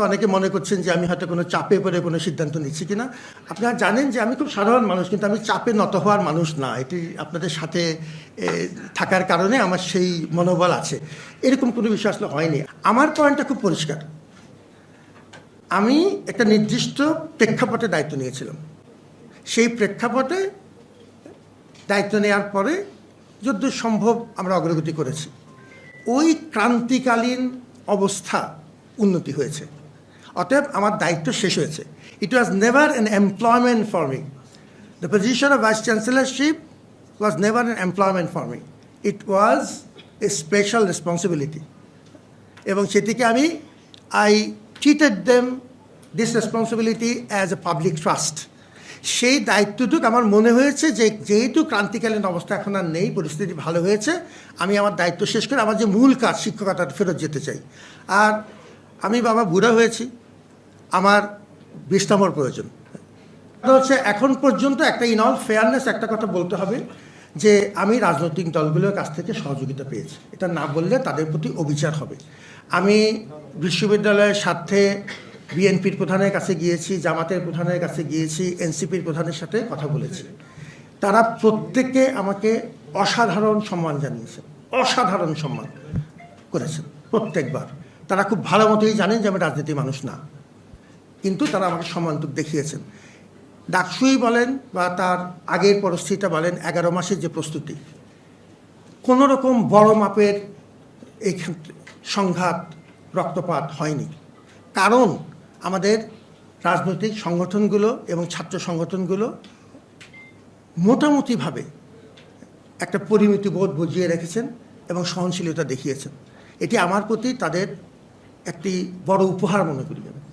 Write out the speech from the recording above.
অনেকে মনে করছেন যে আমি হয়তো কোনো চাপে পড়ে কোনো সিদ্ধান্ত নিচ্ছি কিনা। আপনারা জানেন যে আমি খুব সাধারণ মানুষ, কিন্তু আমি চাপে নত হওয়ার মানুষ না। এটি আপনাদের সাথে থাকার কারণে আমার সেই মনোবল আছে। এরকম কোনো বিষয় আসলে হয়নি। আমার পয়েন্টটা খুব পরিষ্কার। আমি একটা নির্দিষ্ট প্রেক্ষাপটে দায়িত্ব নিয়েছিলাম। সেই প্রেক্ষাপটে দায়িত্ব নেওয়ার পরে যদ্দূর সম্ভব আমরা অগ্রগতি করেছি। ওই ক্রান্তিকালীন অবস্থা উন্নতি হয়েছে, অতএব আমার দায়িত্ব শেষ হয়েছে। It was never an employment for me. The position of vice chancellorship was never an employment for me. It was a special responsibility, এবং সেটিকে আমি treated them this responsibility as a public trust. সেই দায়িত্বটুকু আমার মনে হয়েছে যে যেহেতু ক্রান্তিকালীন অবস্থা এখন আর নেই, পরিস্থিতি ভালো হয়েছে, আমি আমার দায়িত্ব শেষ করে আমার যে মূল কাজ শিক্ষকতা ফেরত যেতে চাই। আর আমি বাবা বুড়া হয়েছি, আমার বিশ্রামের প্রয়োজন হচ্ছে। এখন পর্যন্ত একটা ইন অল ফেয়ারনেস একটা কথা বলতে হবে যে আমি রাজনৈতিক দলগুলোর কাছ থেকে সহযোগিতা পেয়েছি। এটা না বললে তাদের প্রতি অবিচার হবে। আমি বিশ্ববিদ্যালয়ের স্বার্থে বিএনপির প্রধানের কাছে গিয়েছি, জামাতের প্রধানের কাছে গিয়েছি, এনসিপির প্রধানের সাথে কথা বলেছি। তারা প্রত্যেকে আমাকে অসাধারণ সম্মান জানিয়েছে, অসাধারণ সম্মান করেছেন প্রত্যেকবার। তারা খুব ভালো মতোই জানেন যে আমি রাজনীতির মানুষ না, কিন্তু তারা আমাকে সম্মানটুকু দেখিয়েছেন। ডাকসুই বলেন বা তার আগের পরিস্থিতিটা বলেন, 11 মাসের যে প্রস্তুতি, কোনো রকম বড় মাপের এই সংঘাত রক্তপাত হয়নি। কারণ আমাদের রাজনৈতিক সংগঠনগুলো এবং ছাত্র সংগঠনগুলো মোটামুটিভাবে একটা পরিমিতিবোধ বুঝিয়ে রেখেছেন এবং সহনশীলতা দেখিয়েছেন। এটি আমার প্রতি তাদের একটি বড় উপহার মনে করি।